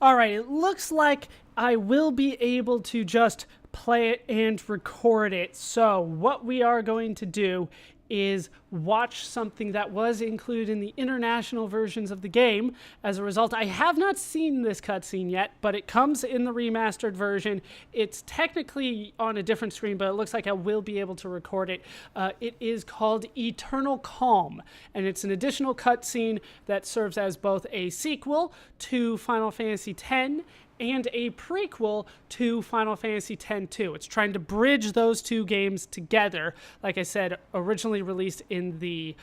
All right, it looks like I will be able to just play it and record it. So, what we are going to do is watch something that was included in the international versions of the game. As a result, I have not seen this cutscene yet, but it comes in the remastered version. It's technically on a different screen, but it looks like I will be able to record it. It is called Eternal Calm, and it's an additional cutscene that serves as both a sequel to Final Fantasy X and a prequel to Final Fantasy X-2. It's trying to bridge those two games together. Like I said, originally released in the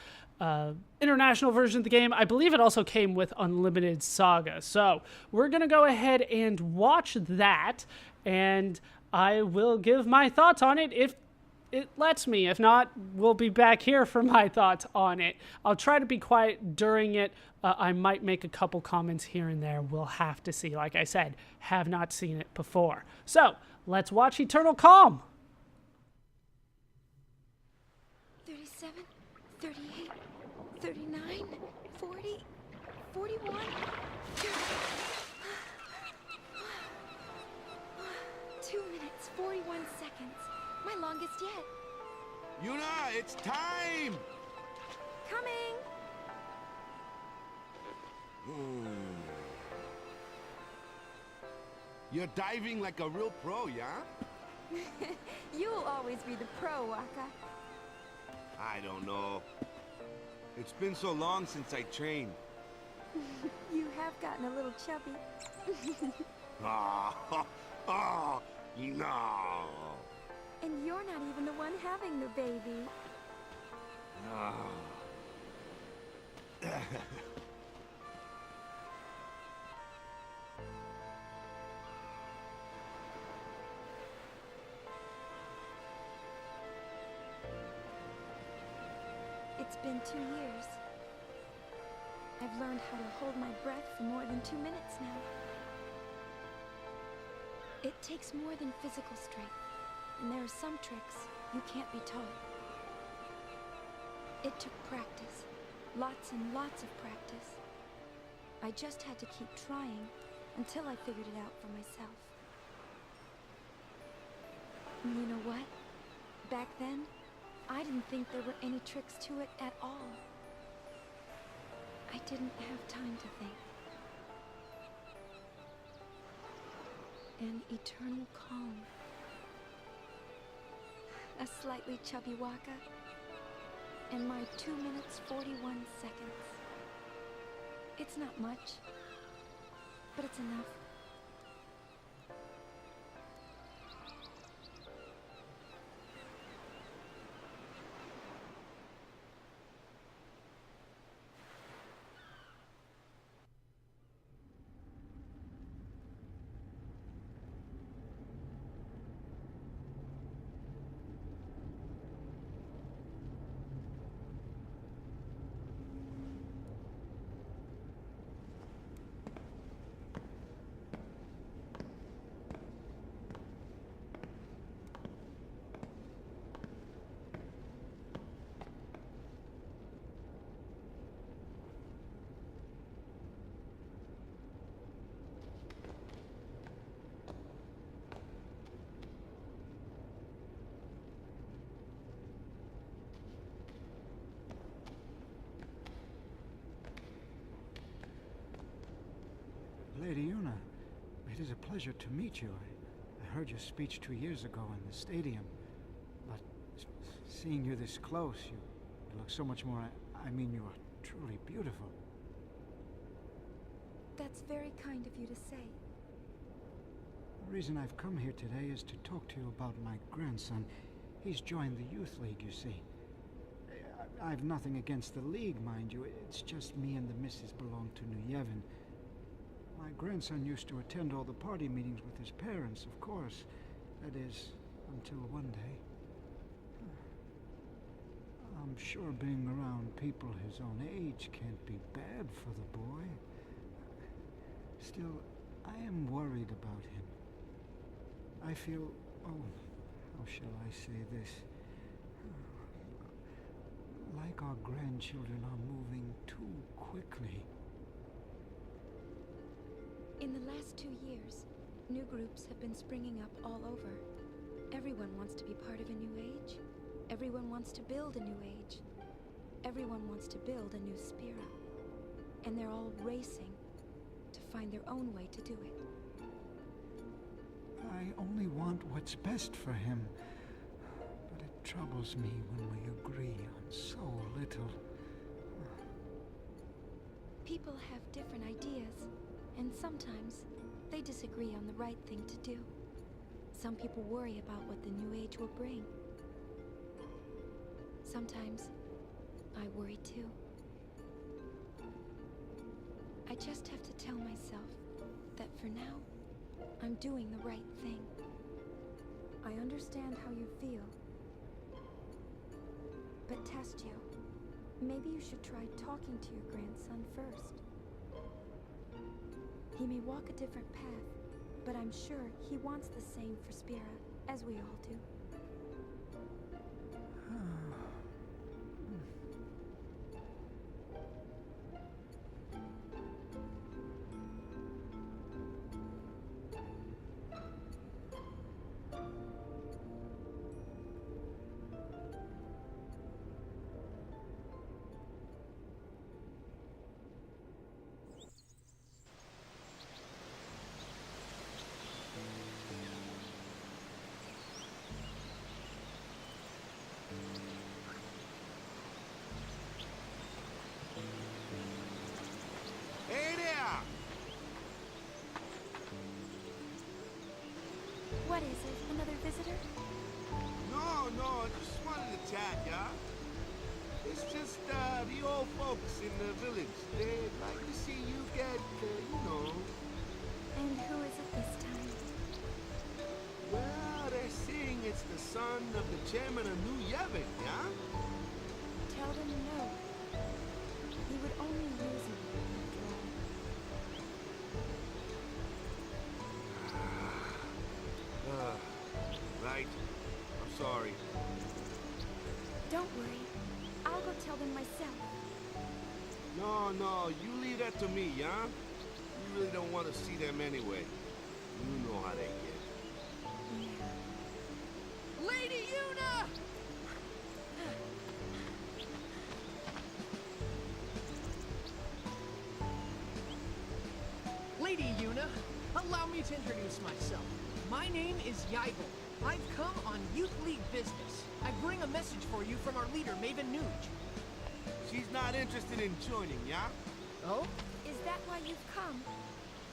international version of the game. I believe it also came with Unlimited Saga. So we're going to go ahead and watch that, and I will give my thoughts on it if it lets me. If not, we'll be back here for my thoughts on it. I'll try to be quiet during it. I might make a couple comments here and there. We'll have to see. Like I said, have not seen it before. So, let's watch Eternal Calm. 37, 38, 39, 40, 41. 2 minutes, 41 seconds. My longest yet. Yuna, it's time! Coming! You're diving like a real pro, yeah? You'll always be the pro, Waka. I don't know. It's been so long since I trained. You have gotten a little chubby. Oh, oh, no. And you're not even the one having the baby. Oh. It's been 2 years. I've learned how to hold my breath for more than 2 minutes now. It takes more than physical strength, and there are some tricks you can't be taught. It took practice, lots and lots of practice. I just had to keep trying until I figured it out for myself. And you know what? Back then, I didn't think there were any tricks to it at all. I didn't have time to think. An eternal calm. A slightly chubby Waka. And my 2 minutes, 41 seconds. It's not much, but it's enough. Lady Yuna, it is a pleasure to meet you. I heard your speech 2 years ago in the stadium, but seeing you this close, you look so much more. I mean, you are truly beautiful. That's very kind of you to say. The reason I've come here today is to talk to you about my grandson. He's joined the youth league, you see. I've nothing against the league, mind you. It's just me and the missus belong to New Yevon. My grandson used to attend all the party meetings with his parents, of course. That is, until one day. I'm sure being around people his own age can't be bad for the boy. Still, I am worried about him. I feel, how shall I say this? Like our grandchildren are moving too quickly. In the last 2 years, new groups have been springing up all over. Everyone wants to be part of a new age. Everyone wants to build a new age. Everyone wants to build a new Spira. And they're all racing to find their own way to do it. I only want what's best for him. But it troubles me when we agree on so little. People have different ideas, and sometimes they disagree on the right thing to do. Some people worry about what the new age will bring. Sometimes I worry too. I just have to tell myself that for now, I'm doing the right thing. I understand how you feel. But Testio, maybe you should try talking to your grandson first. He may walk a different path, but I'm sure he wants the same for Spira, as we all do. Hey there! What is it? Another visitor? No, I just wanted to chat, yeah? It's just, the old folks in the village. They'd like to see you get, you know... And who is it this time? Well, they're saying it's the son of the chairman of New Yevon, yeah? Tell them no. He would only use me after all. Right. I'm sorry. Don't worry. I'll go tell them myself. No, you leave that to me, yeah? You really don't want to see them anyway. You know how they get. Yeah. Lady Yuna! Lady Yuna, allow me to introduce myself. My name is Yaigel. I've come on Youth League business. I bring a message for you from our leader, Maven Nuge. She's not interested in joining, yeah? Oh? Is that why you've come?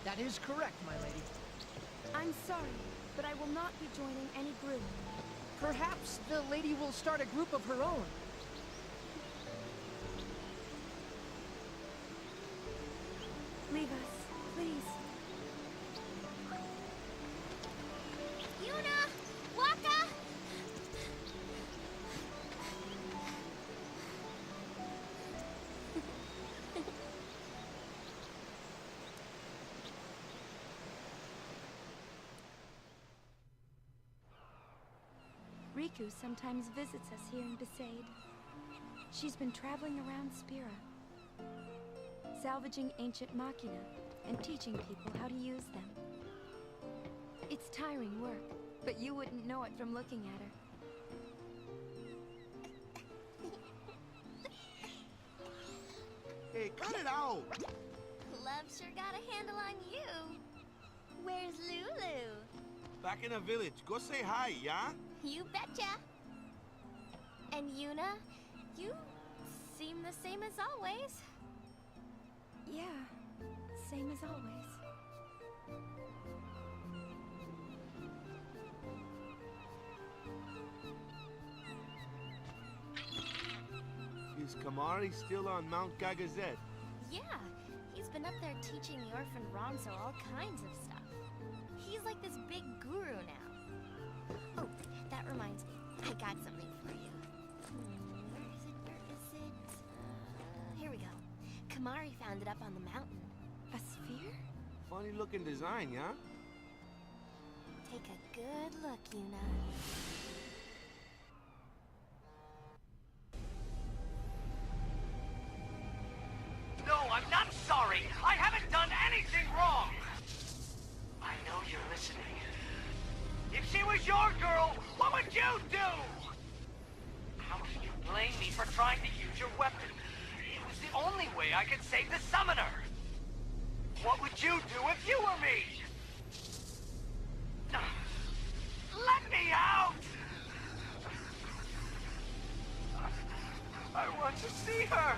That is correct, my lady. I'm sorry, but I will not be joining any group. Perhaps the lady will start a group of her own. Leave us, please. Yuna! Waka! Riku sometimes visits us here in Besaid. She's been traveling around Spira, salvaging ancient machina and teaching people how to use them. It's tiring work, but you wouldn't know it from looking at her. Hey, cut it out! Love sure got a handle on you. Where's Lulu? Back in the village. Go say hi, yeah? You betcha. And Yuna, you seem the same as always. Yeah, same as always. Is Kamari still on Mount Gagazet? Yeah, he's been up there teaching the orphan Ronso all kinds of stuff. He's like this big guru now. Oh, that reminds me. I got something for you. Where is it? Here we go. Kamari found it up on the mountain. A sphere? Funny looking design, yeah? Take a good look, Yuna. No, I'm not sorry. I haven't done anything wrong. you do? How can you blame me for trying to use your weapon? It was the only way I could save the summoner. What would you do if you were me? Let me out! I want to see her!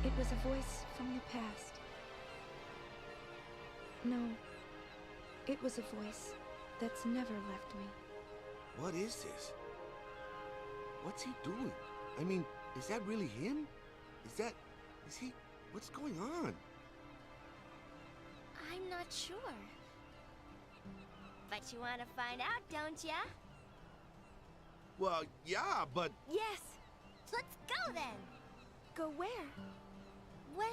It was a voice from the past. No, it was a voice that's never left me. What is this? What's he doing? I mean, is that really him? Is he... What's going on? I'm not sure. But you want to find out, don't ya? Well, yeah, but... Yes. Let's go then. Go where? Well,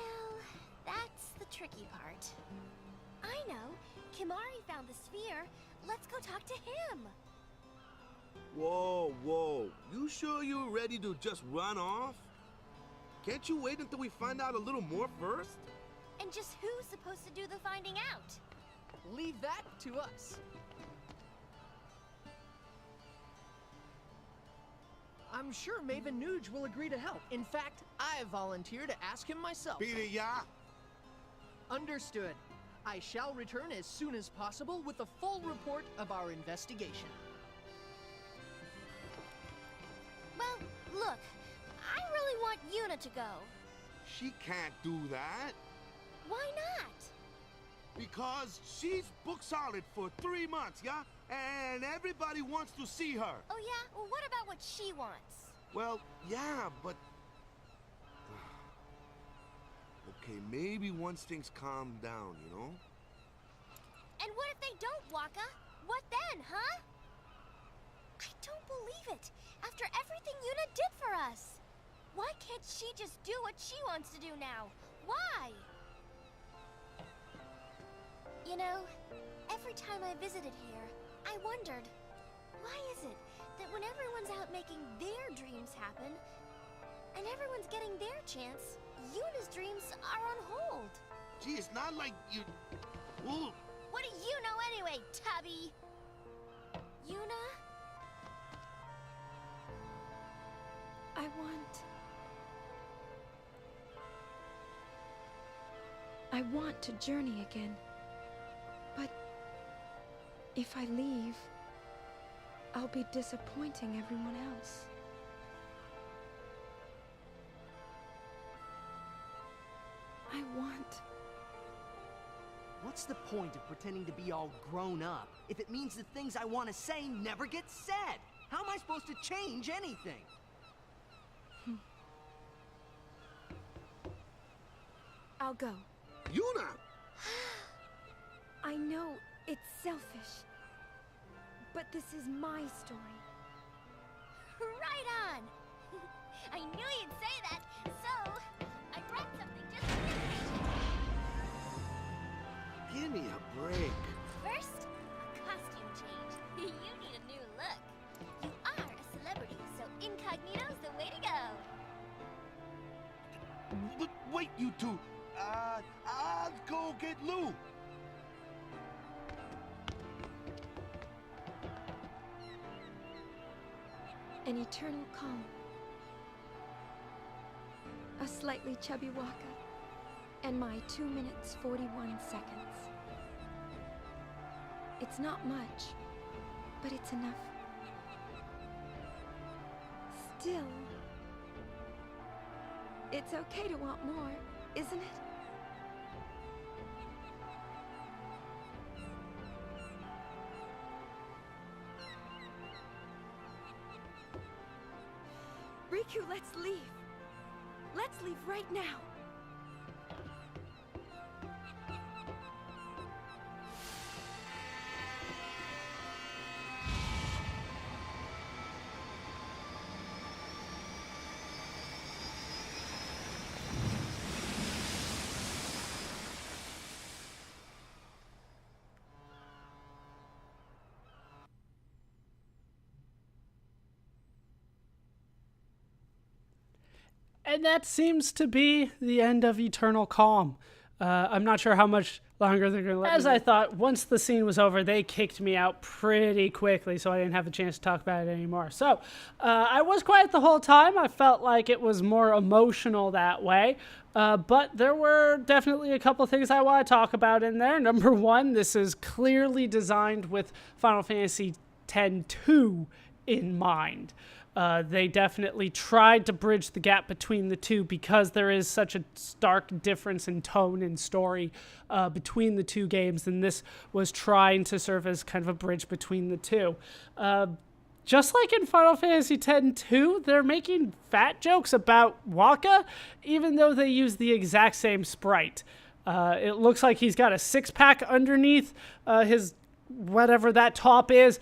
that's the tricky part. I know. Kimari found the sphere. Let's go talk to him. Whoa, whoa. You sure you're ready to just run off? Can't you wait until we find out a little more first? And just who's supposed to do the finding out? Leave that to us. I'm sure Maven Nuge will agree to help. In fact, I volunteer to ask him myself. Beat it, yeah? Understood. I shall return as soon as possible with a full report of our investigation. Well, look, I really want Yuna to go. She can't do that. Why not? Because she's book solid for 3 months, yeah? And everybody wants to see her. Oh yeah? Well, what about what she wants? Well, yeah, but... Okay, maybe once things calm down, you know? And what if they don't, Waka? What then, huh? I don't believe it. After everything Yuna did for us. Why can't she just do what she wants to do now? Why? You know, every time I visited here, I wondered, why is it that when everyone's out making their dreams happen, and everyone's getting their chance, Yuna's dreams are on hold? Gee, it's not like you... Well... What do you know anyway, Tubby? Yuna? I want to journey again. But if I leave, I'll be disappointing everyone else. I want... What's the point of pretending to be all grown up if it means the things I want to say never get said? How am I supposed to change anything? I'll go. Yuna! I know it's selfish, but this is my story. Right on! I knew you'd say that, so I brought something just for you. Give me a break. First, a costume change. You need a new look. You are a celebrity, so incognito's the way to go. But wait, you two. I'll go get Lou. An eternal calm. A slightly chubby Waka. And my 2 minutes 41 seconds. It's not much, but it's enough. Still, it's okay to want more, isn't it? Riku, let's leave. Let's leave right now. And that seems to be the end of Eternal Calm. I'm not sure how much longer they're going to let me. As I thought, once the scene was over, they kicked me out pretty quickly, so I didn't have a chance to talk about it anymore. So I was quiet the whole time. I felt like it was more emotional that way. But there were definitely a couple things I want to talk about in there. Number one, this is clearly designed with Final Fantasy X-2 in mind. They definitely tried to bridge the gap between the two because there is such a stark difference in tone and story between the two games, and this was trying to serve as kind of a bridge between the two. Just like in Final Fantasy X-2, they're making fat jokes about Waka, even though they use the exact same sprite. It looks like he's got a six-pack underneath his whatever that top is,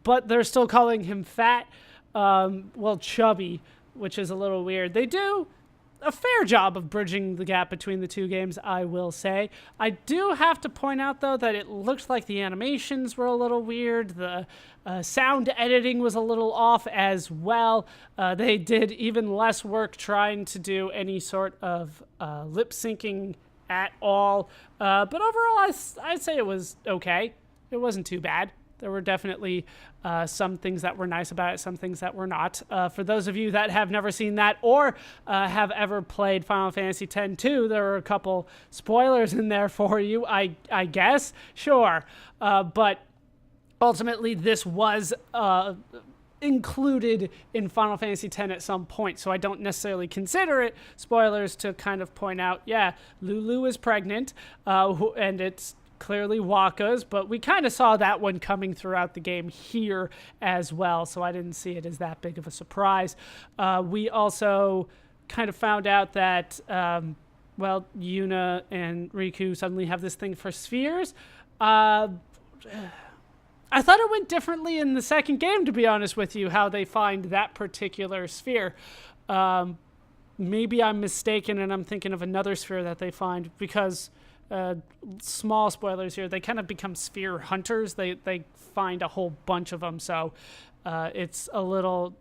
but they're still calling him fat. Well, chubby, which is a little weird. They do a fair job of bridging the gap between the two games, I will say. I do have to point out, though, that it looked like the animations were a little weird. The sound editing was a little off as well. They did even less work trying to do any sort of lip syncing at all. But overall, I'd say it was okay. It wasn't too bad. There were definitely some things that were nice about it, some things that were not. For those of you that have never seen that or have ever played Final Fantasy X-2, there were a couple spoilers in there for you, I guess. Sure. But ultimately, this was included in Final Fantasy X at some point, so I don't necessarily consider it spoilers to kind of point out, yeah, Lulu is pregnant, and it's clearly Waka's, but we kind of saw that one coming throughout the game here as well, so I didn't see it as that big of a surprise. We also kind of found out that, well, Yuna and Riku suddenly have this thing for spheres. I thought it went differently in the second game, to be honest with you, how they find that particular sphere. Maybe I'm mistaken and I'm thinking of another sphere that they find because... small spoilers here, they kind of become sphere hunters. They find a whole bunch of them, so it's a little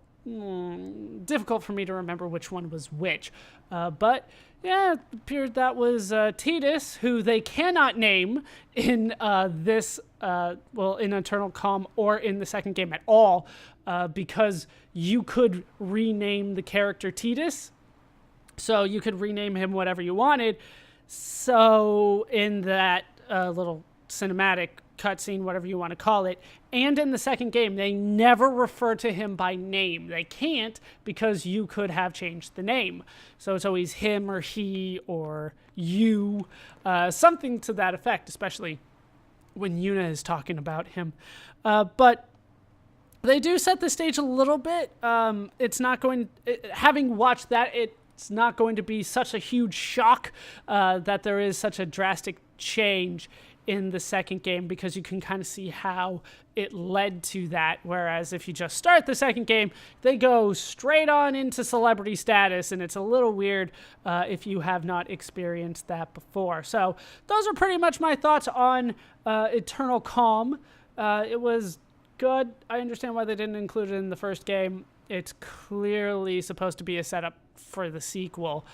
difficult for me to remember which one was which. But yeah, it appeared that was Tidus, who they cannot name in this, well, in Eternal Calm or in the second game at all, because you could rename the character Tidus, so you could rename him whatever you wanted. So in that little cinematic cutscene, whatever you want to call it, and in the second game, they never refer to him by name. They can't because you could have changed the name. So it's always him or he or you, something to that effect, especially when Yuna is talking about him. But they do set the stage a little bit. It's not going... having watched that, it's not going to be such a huge shock that there is such a drastic change in the second game, because you can kind of see how it led to that. Whereas if you just start the second game, they go straight on into celebrity status, and it's a little weird if you have not experienced that before. So those are pretty much my thoughts on Eternal Calm. It was good. I understand why they didn't include it in the first game. It's clearly supposed to be a setup for the sequel.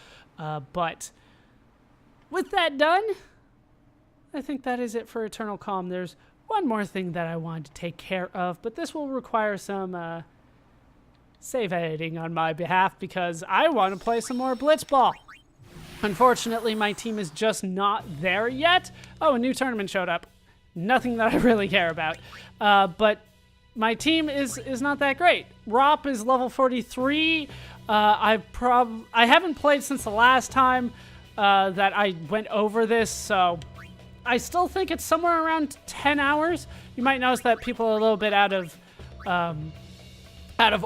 But with that done, I think that is it for Eternal Calm. There's one more thing that I wanted to take care of, but this will require some save editing on my behalf because I want to play some more Blitzball. Unfortunately, my team is just not there yet. Oh, a new tournament showed up. Nothing that I really care about. But my team is not that great. Rop is level 43. I haven't played since the last time that I went over this, so I still think it's somewhere around 10 hours. You might notice that people are a little bit out of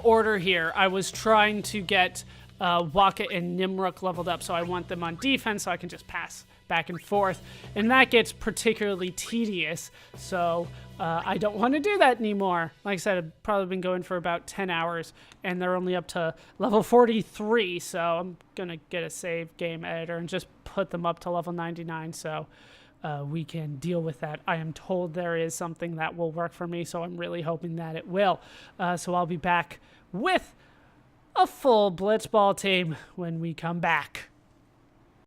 order here. I was trying to get Waka and Nimruk leveled up, so I want them on defense so I can just pass back and forth, and that gets particularly tedious, so I don't want to do that anymore. Like I said, I've probably been going for about 10 hours, and they're only up to level 43, so I'm going to get a save game editor and just put them up to level 99, so we can deal with that. I am told there is something that will work for me, so I'm really hoping that it will. So I'll be back with a full blitzball team when we come back.